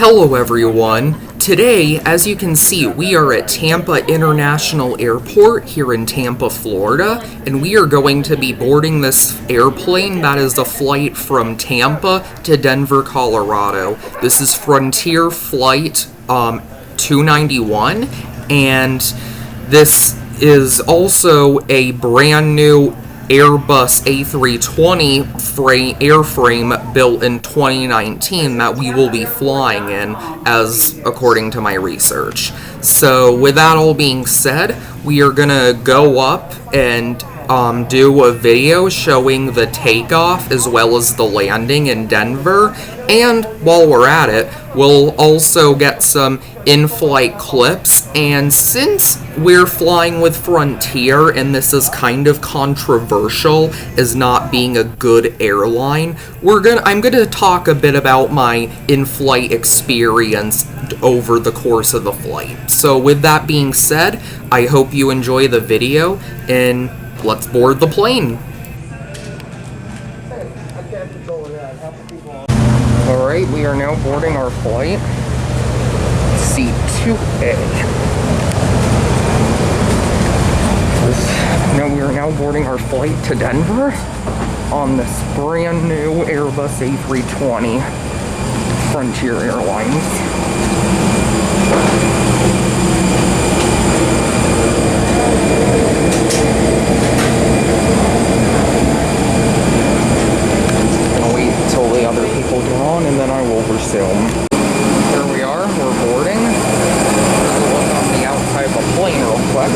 Hello everyone. Today, as you can see, we are at Tampa International Airport here in Tampa, Florida, and we are going to be boarding this airplane that is a flight from Tampa to Denver, Colorado. This is Frontier Flight 291, and this is also a brand new Airbus A320 airframe built in 2019 that we will be flying in, as according to my research. So with that all being said, we are gonna go up and do a video showing the takeoff as well as the landing in Denver, and while we're at it, we'll also get some in-flight clips. And since we're flying with Frontier and this is kind of controversial as not being a good airline, I'm gonna talk a bit about my in-flight experience over the course of the flight. So with that being said, I hope you enjoy the video, and let's board the plane. Alright, we are now boarding our flight. Seat 2A. We are now boarding our flight to Denver on this brand new Airbus A320 Frontier Airlines. And then I will resume. Here we are, we're boarding. Let's look on the outside of the plane real quick.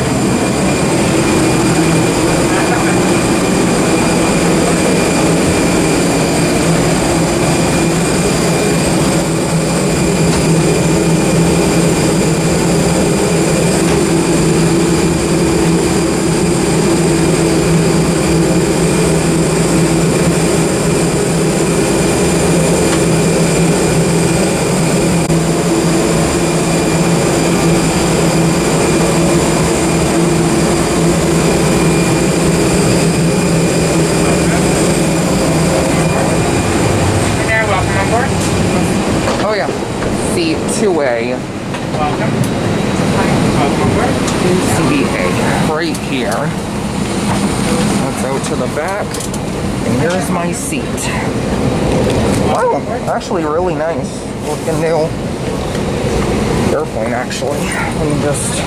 Seat 2A. Welcome. TPA, right here. Let's go to the back, and here's my seat. Wow, actually really nice looking new airplane, actually. Let me just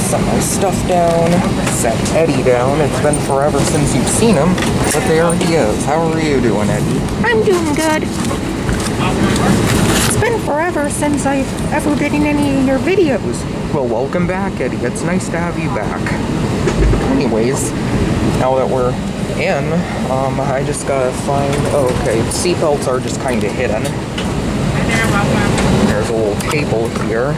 set my stuff down, set Eddie down. It's been forever since you've seen him, but there he is. How are you doing, Eddie? I'm doing good. It's been forever since I've ever been in any of your videos. Well, welcome back, Eddie. It's nice to have you back. Anyways, now that we're in, I just gotta find... Oh, okay, seatbelts are just kind of hidden. There's a little table here.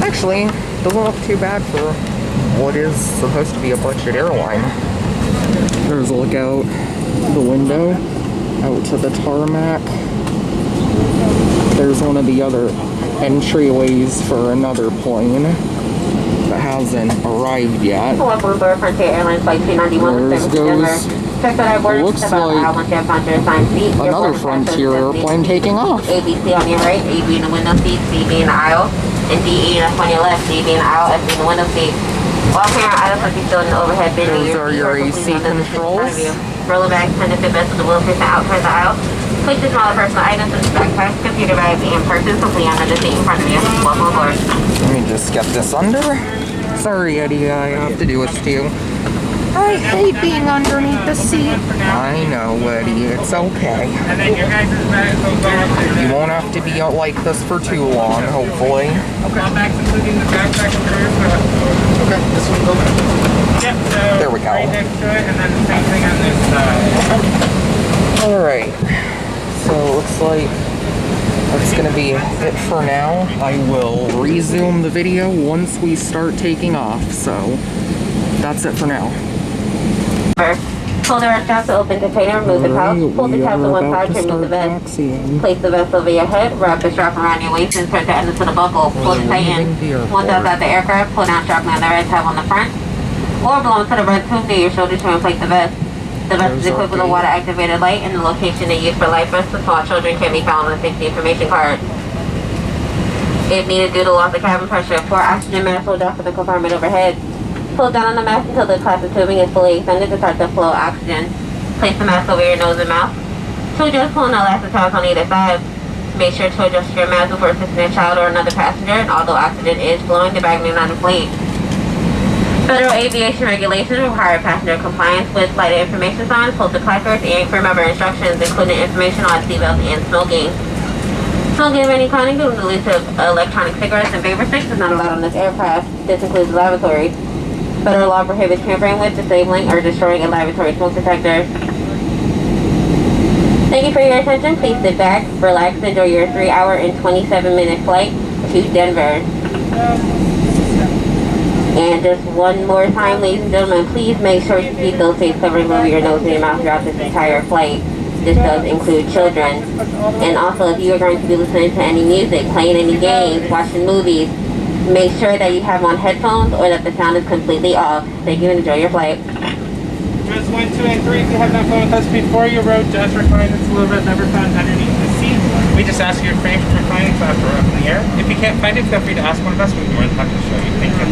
Actually, doesn't look too bad for what is supposed to be a budget airline. There's a look out the window, out to the tarmac. There's one of the other entryways for another plane that hasn't arrived yet. There's goes, looks like another Frontier airplane taking off. ABC on your right, AB in the window seat, CB in the aisle, and DE on your left, DB in the aisle, FB in the window seat. All parent items must be still in the overhead bin. Those are your AC controls. Roller bags tend to fit best with the wheel facing outside the aisle. Place the smaller personal items in the backpack, computer bags, and purses simply under the seat in front of you. Welcome aboard. Let me just get this under. Sorry, Eddie, I have to do this to you. I hate being underneath the seat. I know, Eddie, it's okay. You won't have to be out like this for too long, hopefully. Okay, including the backpack and Okay, this one goes. Yep, so there we go. Right next to it, and then the same thing on this side. Alright, so it looks like that's going to be it for now. I will resume the video once we start taking off, so that's it for now. Pull the rest out to open container, remove the pouch, pull the tab to one side, remove the vest. Place the vest over your head, wrap the strap around your waist, insert the end into the buckle, pull it tighten. Once outside the aircraft, pull down strap on the red tab on the front, or belong to the red tube near your shoulder to inflate the vest. The vest is equipped with a water-activated light, and the location they use for light vests for small children can be found on the safety information card. If needed due to loss of cabin pressure, 4 oxygen masks will drop from the compartment overhead. Pull down on the mask until the plastic tubing is fully extended to start to flow oxygen. Place the mask over your nose and mouth. To adjust, pull an elastic tabs on either side. Make sure to adjust your mask before assisting a child or another passenger, and although oxygen is flowing, the bag may not inflate. Federal aviation regulations require passenger compliance with flight information signs, posted placards, and crew member instructions, including information on seatbelts and smoking. Smoking of any kind, including the use of electronic cigarettes and vapor sticks, is not allowed on this aircraft. This includes lavatories. Federal law prohibits tampering with, disabling, or destroying a lavatory smoke detector. Thank you for your attention. Please sit back, relax, and enjoy your 3-hour and 27-minute flight to Denver. And just one more time, ladies and gentlemen, please make sure to keep those face coverings over your nose and your mouth throughout this entire flight. This does include children. And also, if you are going to be listening to any music, playing any games, watching movies, make sure that you have on headphones or that the sound is completely off. Thank you and enjoy your flight. Rows 1, 2, and 3, if you have not flown with us before, your road does recline. It's a little bit never found underneath the seat. We just ask you to refrain from reclining so after we're up in the air. If you can't find it, feel free to ask one of us. We'll be more than happy to show you. Thank you.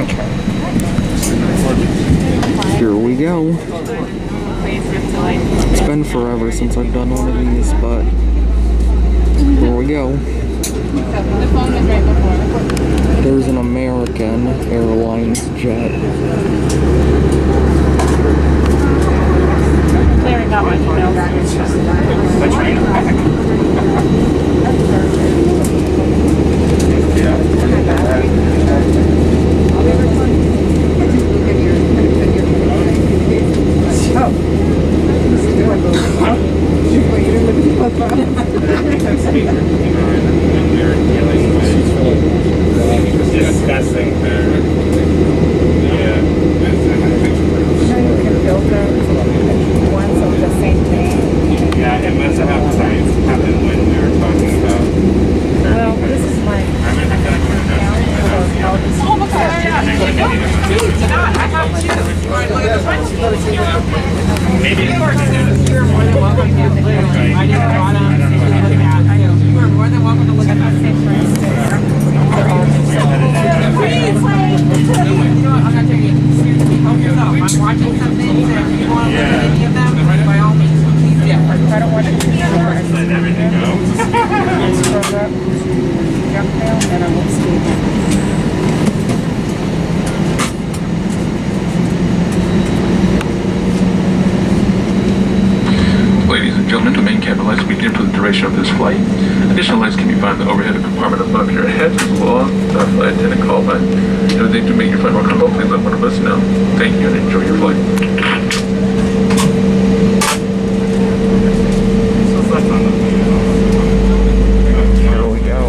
Okay. Here we go. It's been forever since I've done one of these, but here we go. There's an American Airlines jet. Clearing out my emails. The train back. Discussing their yeah, it must have happened when we were talking about. Well, this is my. Oh my God! Maybe you're more than welcome to look at that. You are more than welcome to look at that same place. Please, you know what? I'm not taking it seriously. Help yourself. I'm watching something. So if you want to look at any of them, by all means, please. Yeah, I don't want to let everything go. Scroll up, junk mail, and I will see. Ladies and gentlemen, the main cabin lights will be dim for the duration of this flight. Additional lights can be found in the overhead compartment above your head, as well as the flight attendant call button. If anything to make your flight more comfortable, please let one of us know. Thank you and enjoy your flight. Here we go.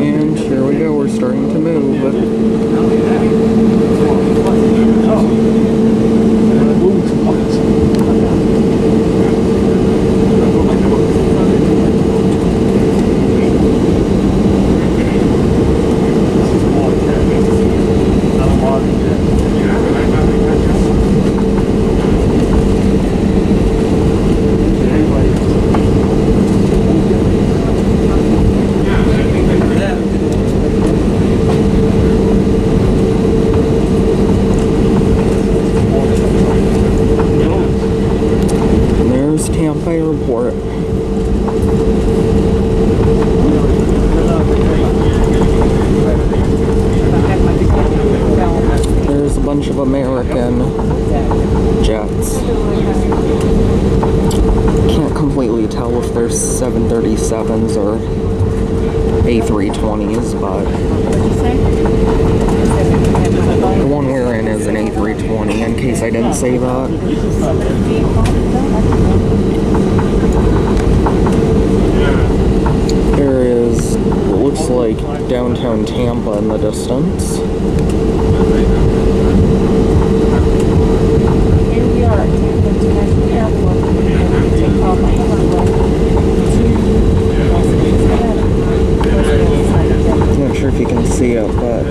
And There we go, we're starting to move. Tampa Airport. There's a bunch of American jets. Can't completely tell if there's 737s or A320s, but the one we're in is an A320, in case I didn't say that. There is what looks like downtown Tampa in the distance. Here we are at Tampa International Airport. Takeoff I'm not sure if you can see it, but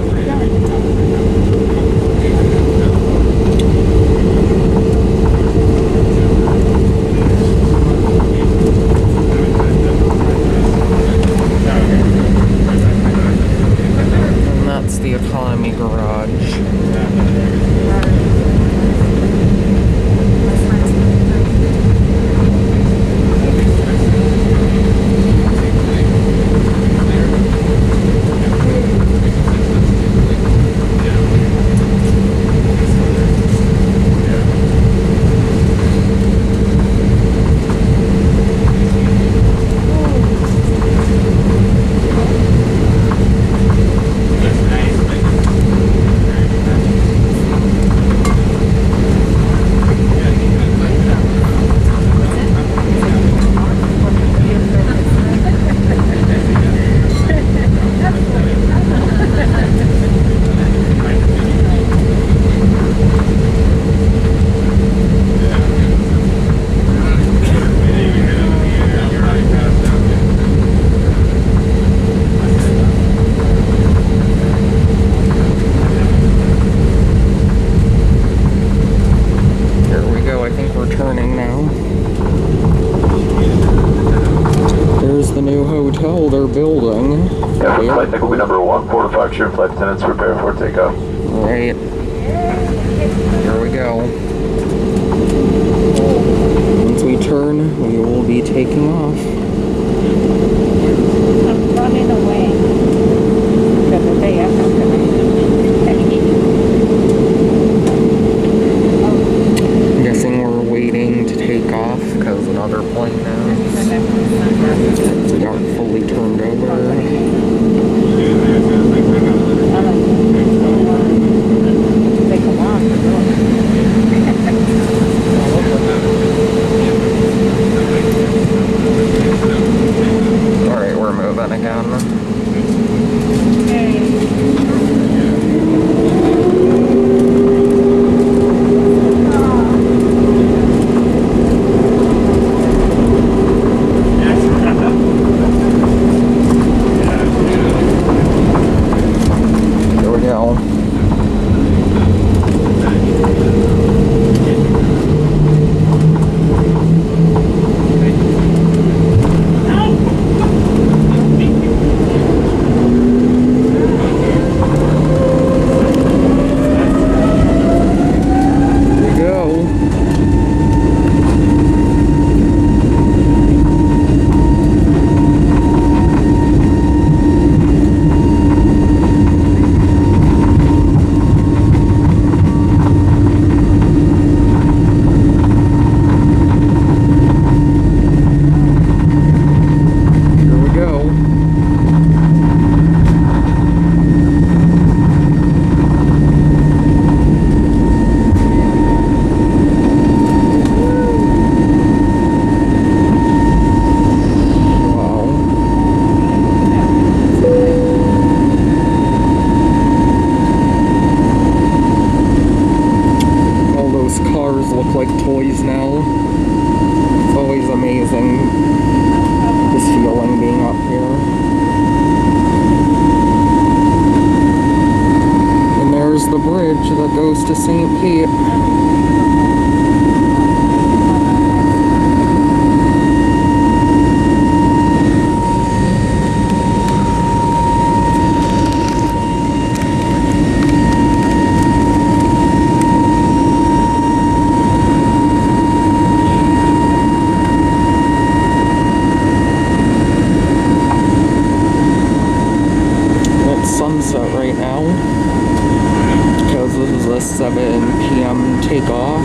the economy garage. They're building. Yeah, flight deck will be number 145, cheer flight attendants, prepare for takeoff. Right. Here we go. Once we turn, we will be taking off. I'm running away. Because they have I'm guessing we're waiting to take off because another plane is. We aren't fully turned over. They come on. Alright, we're moving again. toys now. It's always amazing, this feeling being up here. And there's the bridge that goes to St. Pete. Sunset right now because this is a 7 p.m. takeoff.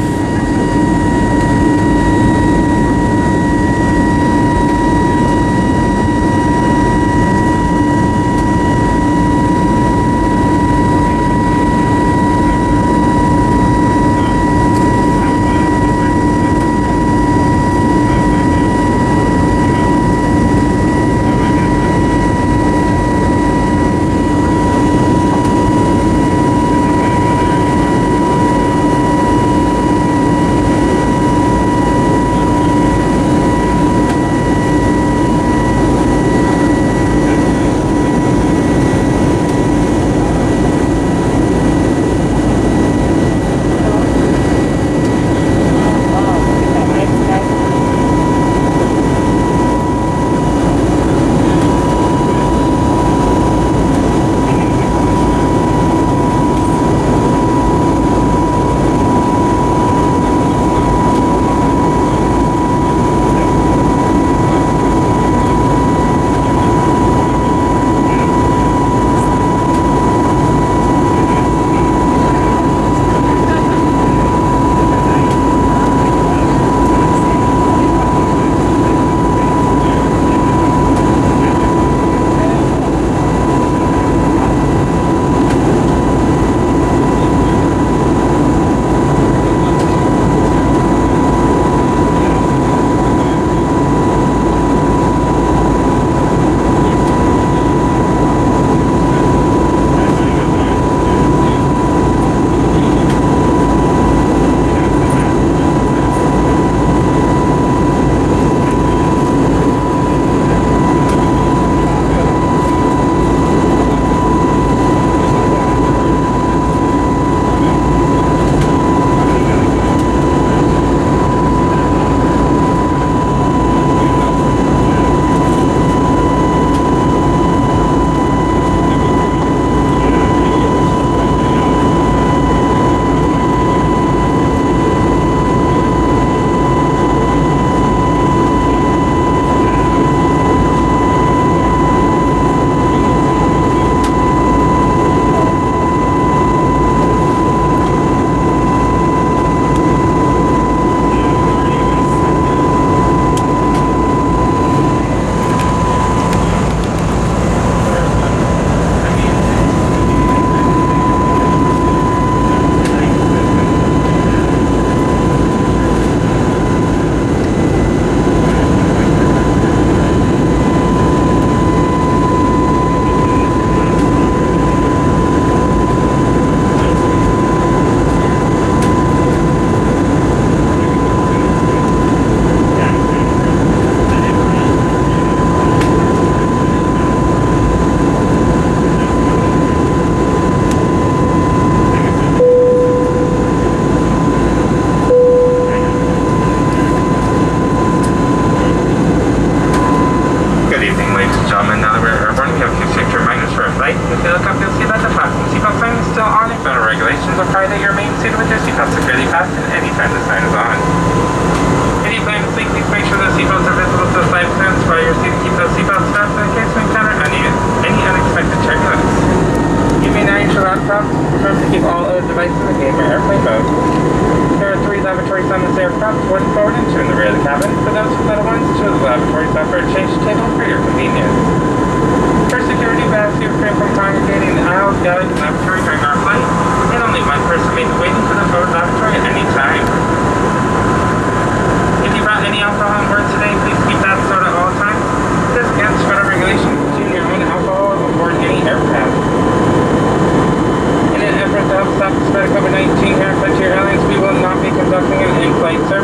In an effort to help stop the spread of COVID-19 here at Airlines, we will not be conducting an in-flight service.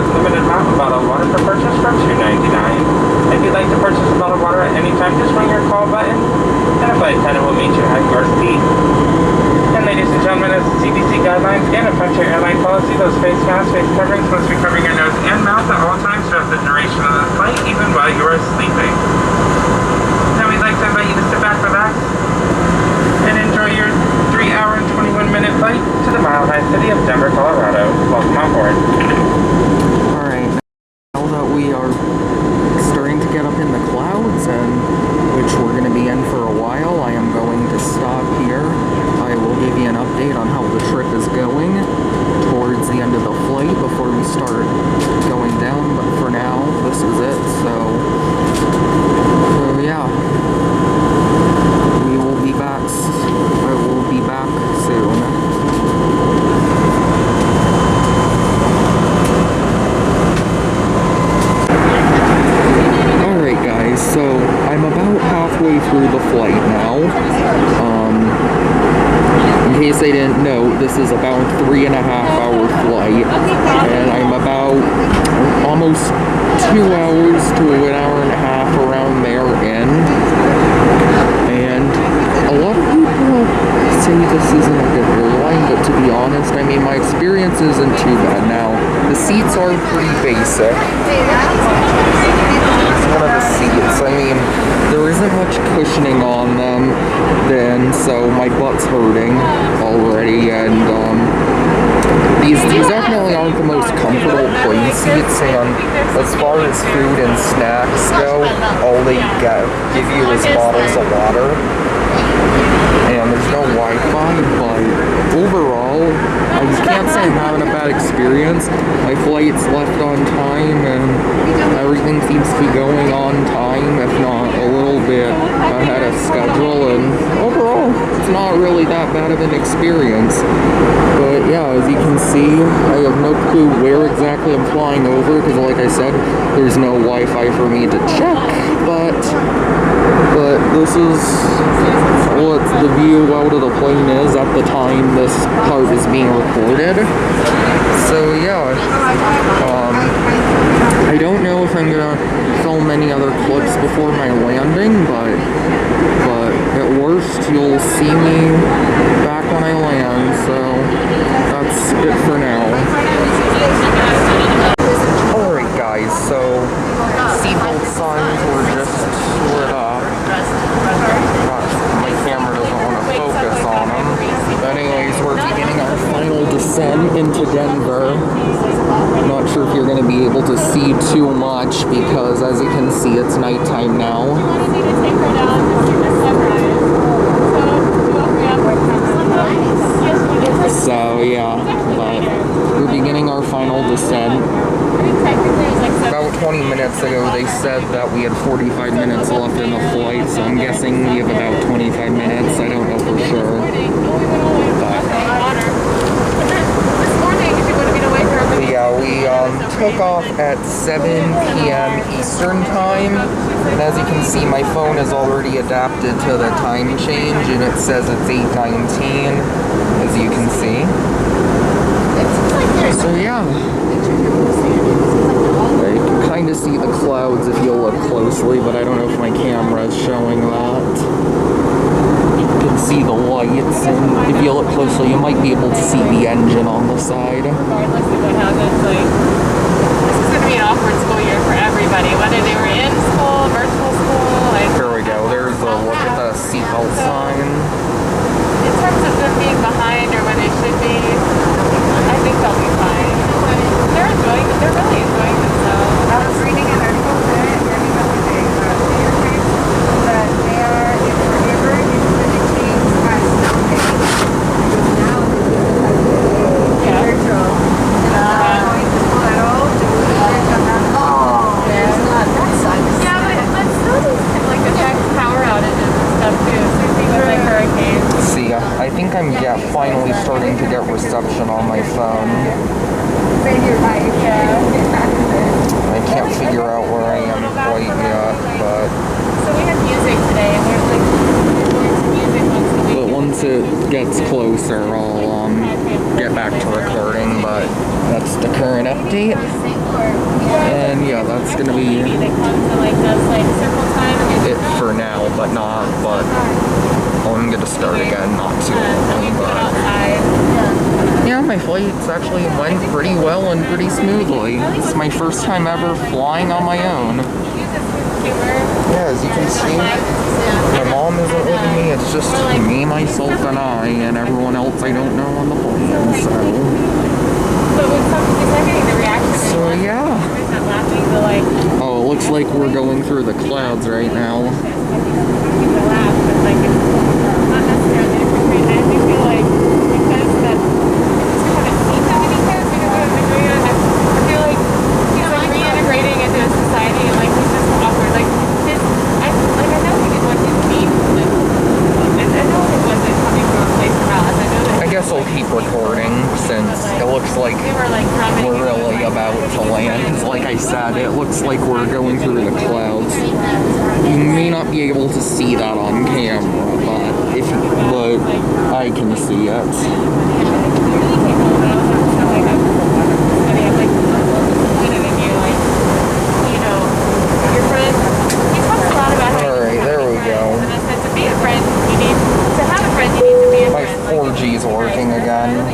has a limited amount of bottled water for purchase for $2.99. If you'd like to purchase a bottle of water at any time, just ring your call button and a flight attendant will meet you at your seat. And ladies and gentlemen, as the CDC guidelines and a Frontier airline policy, those face masks, face coverings must be covering your nose and mouth at all times throughout the duration of the flight, even while you are sleeping. Now we'd like to invite you to sit back, relax, and enjoy your 3-hour and 21-minute flight to the Mile High City of Denver, Colorado. Welcome on board. Alright, now that we are starting to get up in the clouds, and which we're going to be in for a while, I am going to stop here. I will give you an update on how the trip is going towards the end of the flight before we start going down, but for now, this is it, so yeah. We will be back, I will be back soon. So I'm about halfway through the flight now. In case I didn't know, this is about a 3.5-hour flight, and I'm about almost 2 hours to an hour and a half around there in. And a lot of people say this isn't a good airline, but to be honest, I mean, my experience isn't too bad. Now, the seats are pretty basic. One of the seats, I mean, there isn't much cushioning on them, then, so my butt's hurting already, and these definitely aren't the most comfortable plane seats, and as far as food and snacks go, all they give you is bottles of water, and there's no Wi-Fi, but overall, I can't say I'm having a bad experience. My flight's left on time, and everything seems to be going on time, if not a little bit ahead of schedule, and overall, it's not really that bad of an experience. But yeah, as you can see, I have no clue where exactly I'm flying over, because like I said, there's no Wi-Fi for me to check, but this is what the view out of the plane is at the time this part is being recorded. So yeah, I don't know if I'm gonna film any other clips before my landing, but at worst you'll see me back when I land, so that's it for now. Alright guys, so seatbelt signs were just lit up. My camera doesn't want to focus on them. But anyways, we're beginning our final descent into Denver. Not sure if you're going to be able to see too much because, as you can see, it's nighttime now. So yeah, but we're beginning our final descent. About 20 minutes ago they said that we had 45 minutes left in the flight, so I'm guessing we have about 25 minutes. I don't know for sure. But yeah, we took off at 7 p.m. Eastern time, and as you can see, my phone is already adapted to the time change, and it says it's 8:19, as you can see. So yeah, you can kind of see the clouds if you look closely, but I don't know if my camera is showing that. You can see the lights, and if you look closely, you might be able to see the engine on the side. Regardless of what happens, like, this is going to be an awkward school year for everybody, whether they were in school, virtual school, like... Here we go, there's a look at the seatbelt sign. In terms of them being behind or where they should be, I think they'll be fine. They're really enjoying themselves. I was reading an article today, learning about the Airframe, that they are, if forever, it's going to change as something. Because now it's virtual. And going update. And yeah, that's gonna be it for now, but I'm gonna start again not too long. But yeah, my flights actually went pretty well and pretty smoothly. It's my first time ever flying on my own. Yeah, as you can see, my mom isn't with me. It's just me, myself, and I, and everyone else I don't know on the plane. So yeah. Oh, it looks like we're going through the clouds right now. I'll keep recording since it looks like we're really about to land. Because like I said, it looks like we're going through the clouds. You may not be able to see that on camera, but I can see it. Alright, there we go. My 4G's working again.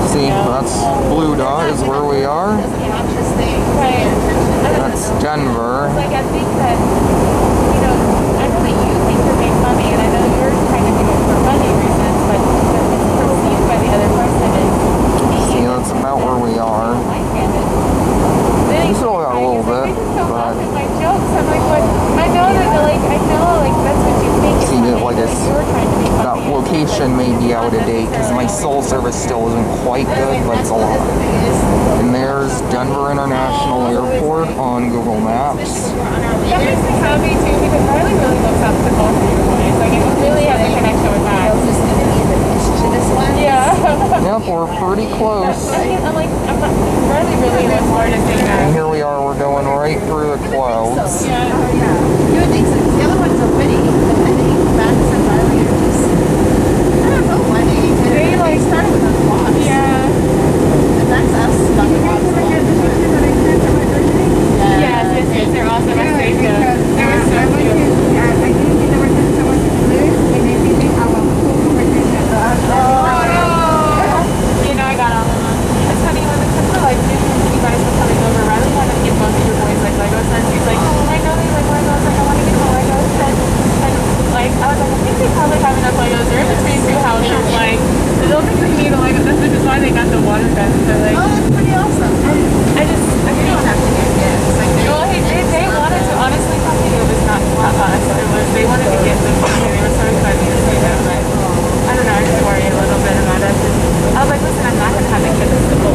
See, that's Blue Dot is where we are. That's Denver. See, that's about where we are. We still got a little bit, but see, like that location may be out of date because my cell service still isn't quite good, but it's a lot. And there's Denver International Airport on Google Maps. That makes me happy too because Riley really looks up to both of your points. Like it really has a connection with that. Yeah. Yep, we're pretty close. Riley really was hard to think that. And here we are, we're going right through the clouds. Yeah. You would think so. The other ones are pretty, but I think Max and Riley are just, I don't know why they started with a box. Yeah. And that's us stuck in box. Yes, they're awesome. Yeah, They were because, so I went cute. to, I think they were just so much to lose, and they think they have a full conversation. You know, I got all of them. It's funny when the couple like you guys were coming over. Riley wanted to get both of your boys like Legos, and she's like, I know they like Legos. Like I want to get more Legos. And like I was like, I think they probably have enough Legos. They're in between two houses. Like they don't think they need a Lego. That's which is why they got the water gun. So like, Oh, that's pretty awesome. I You don't have to get gifts. Like, well, they wanted to honestly. Probably it was not us. It was they wanted to get them. They were so excited to say that, but I don't know. I just worry a little bit about it. I was like, listen, I'm not gonna have a kid that's simple.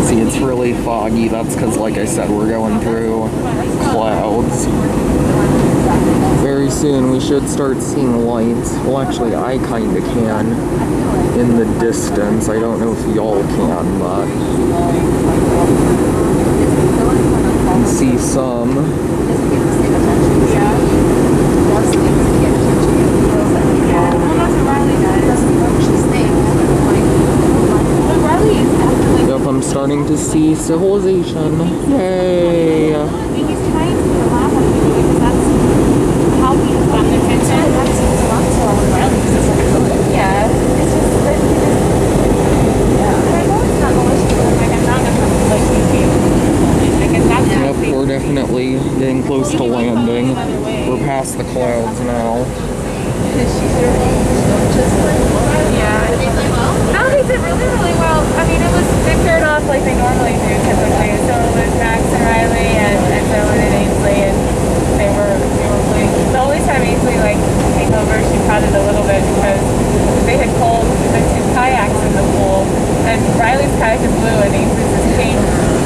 See, it's really foggy. That's because, like I said, we're going through clouds. Very soon we should start seeing lights. Well, actually, I kind of can in the distance. I don't know if y'all can, but you can see some. Yep, I'm starting to see civilization. Yay! He's trying to laugh at me because that's how he has gotten attention. That's yeah, it's just that he just. Yeah. I know it's not malicious. Like I'm not gonna like you. Like it's not. Yep, we're definitely getting close to landing. We're past the clouds now. Yeah. No, they did really, really well. I mean, they paired off like they normally do typically. So it was Max and Riley and Dylan and Ainsley, and they were playing. The only time Ainsley came over, she pouted a little bit because they had pulled the two kayaks in the pool, and Riley's kayak is blue and Ainsley's is pink,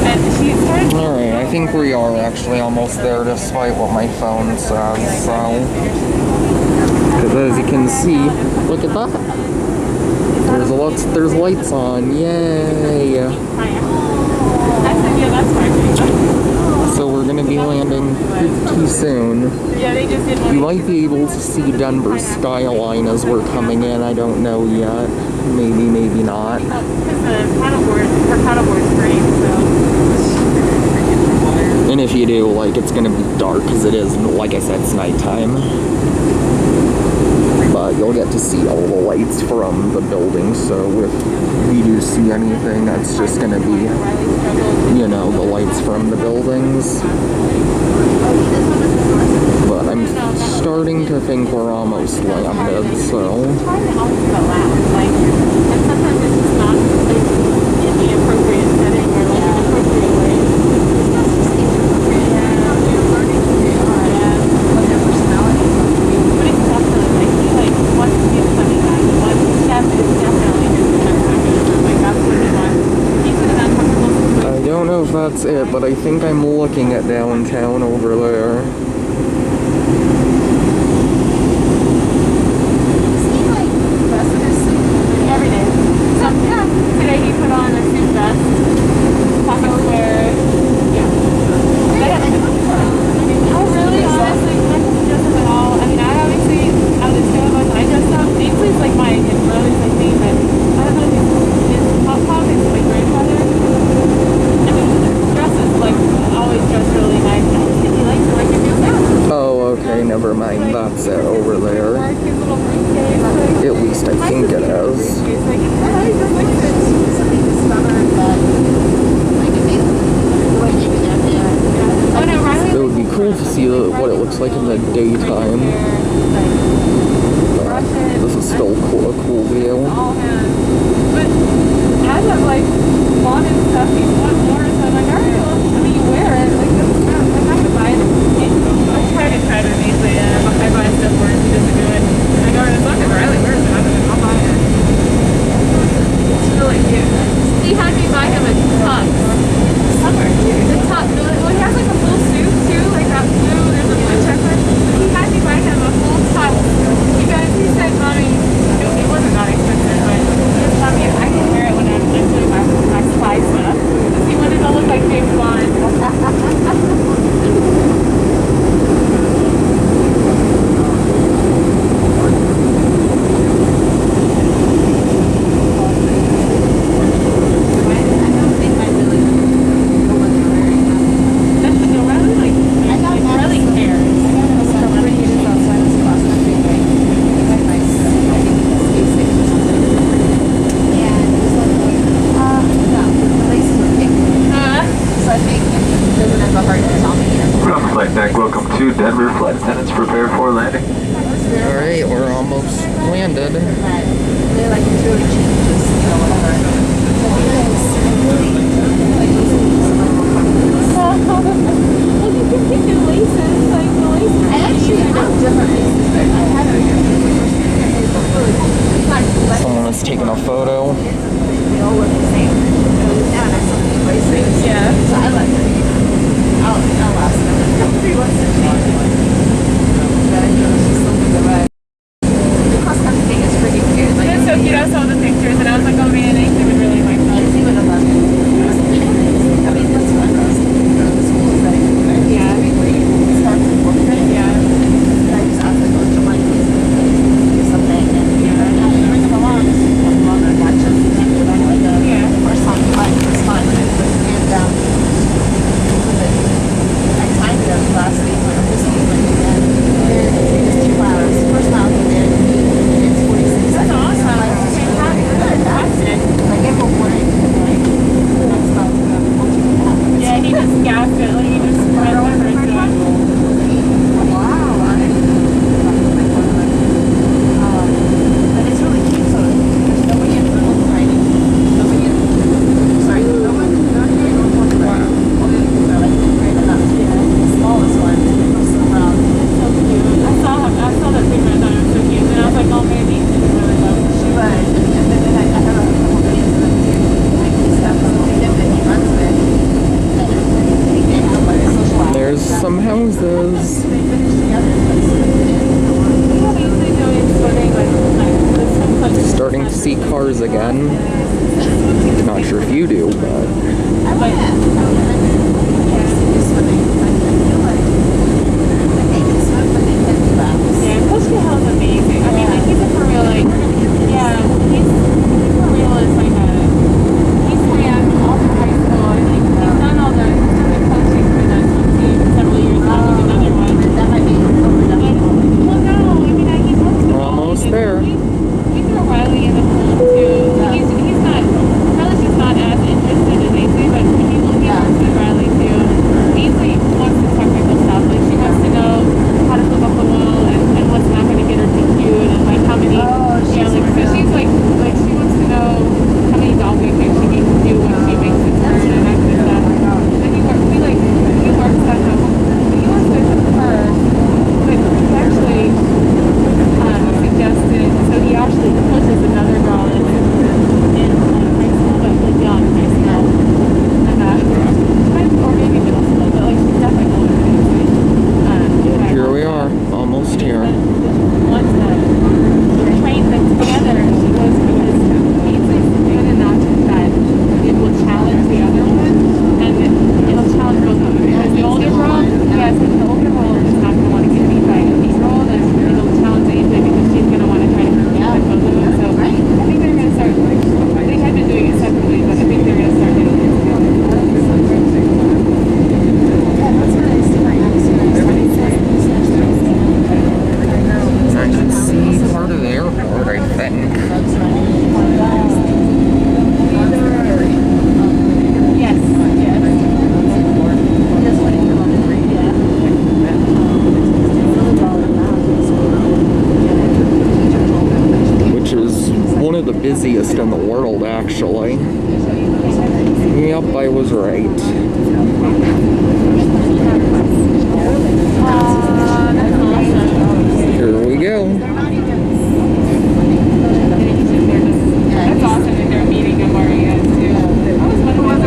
and she started. All right, I think we are actually almost there, despite what my phone says. So, as you can see, look at that. There's lights on. Yay! Yeah, that's fine. So we're gonna be landing pretty soon. Yeah, they just didn't want You might be able to see Denver's skyline as we're coming in. I don't know yet. Maybe, maybe not. because the paddleboard's great, so. And if you do, like, it's gonna be dark because it is, like I said, it's nighttime. But you'll get to see all the lights from the building, so if we do see anything, that's just gonna be, you know, the lights from the buildings. But I'm starting to think we're almost landed, so. Trying to always go loud, like, and sometimes it's just not like, in the appropriate setting or like an appropriate way. I don't know if that's it, but I think I'm looking at downtown over there. Every day. So, yeah, today he put on a suit vest, pocket square. Yeah. Oh, really? Honestly, I didn't dress up at all. I mean, I obviously, out of the two of us, I dressed up. Ainsley's like my brother's like me, but I don't know if his pop is like grandfather. I mean, dresses like always dress really nice. I just think he likes it like you're doing now. Oh, okay, never mind. That's it over there. Like his little briefcase. Like, At least I think it is. it's like, I just like it. Something discovered that, like, it made the way you did that, yeah. oh no, Riley. It would be cool to see what it looks like in the daytime. But this is still a cool view. All hands. But as of like lawn and stuff, he's want more, so I'm like, alright, well, I mean, you wear it. Like, I'm not gonna buy it. I try to easily, I buy stuff for him, he doesn't do it. And I go, as long as Riley wears it, I'll buy it. It's really cute. He had me buy him a tux. Summer. The tux. Well, he has like a full suit too, like that blue, there's a blue checker. He had me buy him a full tux. You guys, he said, Mommy, it wasn't that expensive, but he said, Mommy, I can wear it when I'm doing my spy stuff. He wanted to look like James Bond. Welcome to Denver. Flight attendants prepare for landing. Alright, we're almost landed. They're like, it's really cheap, just, you know, whatever. Well, you can pick your laces, like the laces. I actually know different laces, but I haven't. Someone is taking a photo. They all look the same. Yeah, and I saw these bracelets. Yeah. So I like it. I'll ask them. Everybody wants to change it. But, you know, it's just something to buy. The cross-country thing is pretty cute. Like, It's so cute. I saw the pictures and I was like, oh man, they would really like that. he would have loved it. I mean, that's fun. The school is like, Yeah. I mean, where you start to work it. Yeah. And I just asked them, do my kids do something? And, you know, I bring them along. I'm along and watch them. Like, Yeah. the first time it was fun. And, I timed it last week or this week when we did. It was 2 hours. First mile we did 8 minutes 46 seconds. That's awesome. Like, Fantastic. that's it. Like April 4th. Like, that's about 14 minutes. Yeah, he just gasped it. Like, he just ran over it. Wow. But it's really cute. So there's nobody in little tiny. Nobody in. Sorry, no one. Wow. They're like right enough. The smallest one. So proud. So cute. I saw that picture. I thought it was so cute. And I was like, oh man, he really love it. She was. And then I have a couple videos of them here. Like stuff. So they did it. He runs with. He came out by a social hour. There's some houses. They finished together. We have usually doing swimming, like this one. Starting to see cars again. Not sure if you do, but I like it. I like it. Yeah, swimming. cold, actually. Yep, I was right. Here we go. That's awesome that they're meeting them where he is too.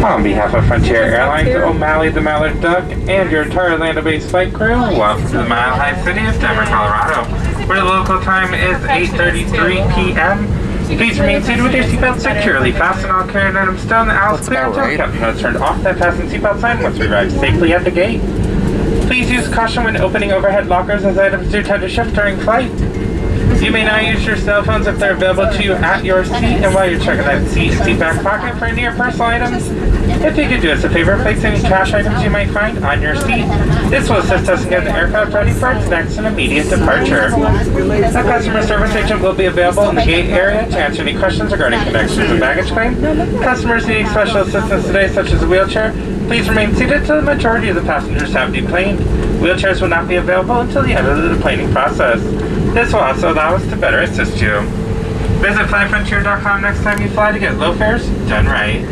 On behalf of Frontier Airlines, O'Malley the Mallard Duck, and your entire Orlando-based flight crew, welcome to the Mile High City of Denver, Colorado, where the local time is 8:33 p.m. Please remain seated with your seatbelt securely fastened. All carrying items still in the aisles clear until the captain has turned off that fasten seatbelt sign once we arrive safely at the gate. Please use caution when opening overhead lockers as items do tend to shift during flight. You may now use your cell phones if they're available to you at your seat, and while you're checking that seat back pocket for any of your personal items. If you could do us a favor, place any cash items you might find on your seat. This will assist us in getting the aircraft ready for its next and immediate departure. A customer service agent will be available in the gate area to answer any questions regarding connections and baggage claim. Customers needing special assistance today, such as a wheelchair, please remain seated until the majority of the passengers have deplaned. Wheelchairs will not be available until the end of the deplaning process. This will also allow us to better assist you. Visit flyfrontier.com next time you fly to get low fares done right.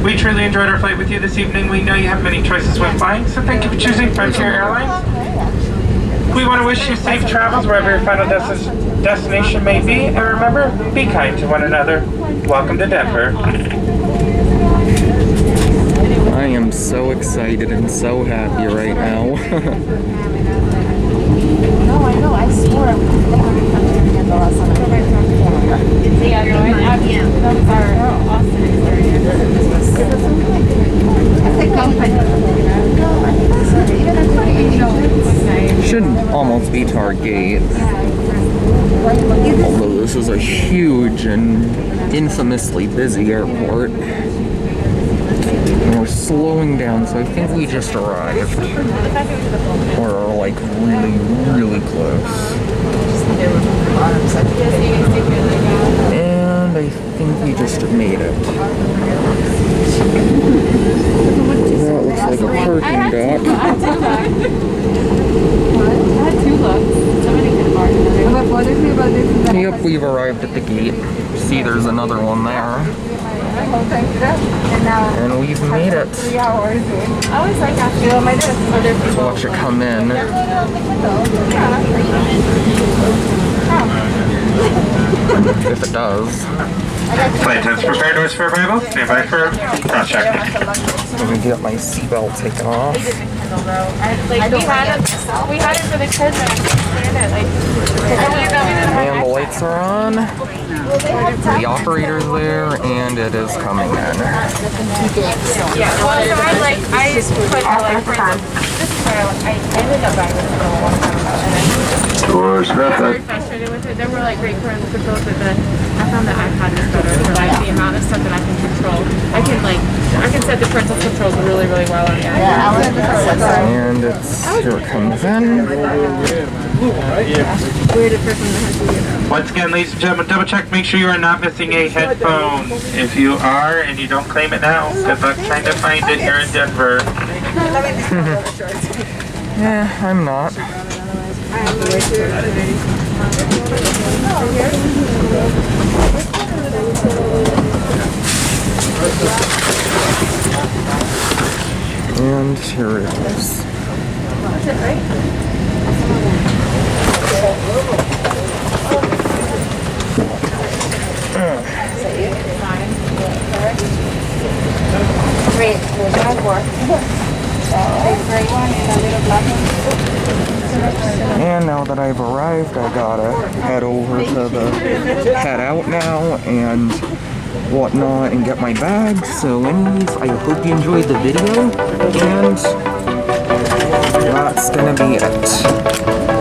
We truly enjoyed our flight with you this evening. We know you have many choices when flying, so thank you for choosing Frontier Airlines. We want to wish you safe travels wherever your final destination may be, and remember, be kind to one another. Welcome to Denver. I am so excited and so happy right now. No, I know. I swore I was again the last time I Yeah, no, that was our Austin experience. Should almost be to our gate. Although this is a huge and infamously busy airport. And we're slowing down, so I think we just arrived. We're like really close. And I think we just made it. That looks like a parking dock. I had two looks. Somebody could have marked it. Yep, we've arrived at the gate. See, there's another one there. And we've made it. I always like asking other people. Watch it come in. If it does. Flight attendants prepare doors for arrival. Stand by for cross check. Let me get my seatbelt taken off. Like we had it for the kids and I couldn't stand it. Like, And the lights are on. The operator's there, and it is coming in. yeah, well, so I just put my like friends. This is where I ended up buying this a long time ago. Doors I was rapid. very frustrated with it. There were like great parental controls, but then I found that iPad is better for like the amount of stuff that I can control. I can set the parental controls really well on the iPad. And here it comes in. Once again, ladies and gentlemen, double check. Make sure you are not missing a headphone. If you are and you don't claim it now, good luck trying to find it here in Denver. Yeah, I'm not. And here it is. That's it, right? Great. There's my four. The gray one and a little black one. And now that I've arrived, I gotta head over to the head out now and whatnot and get my bags. So anyways, I hope you enjoyed the video, and that's gonna be it.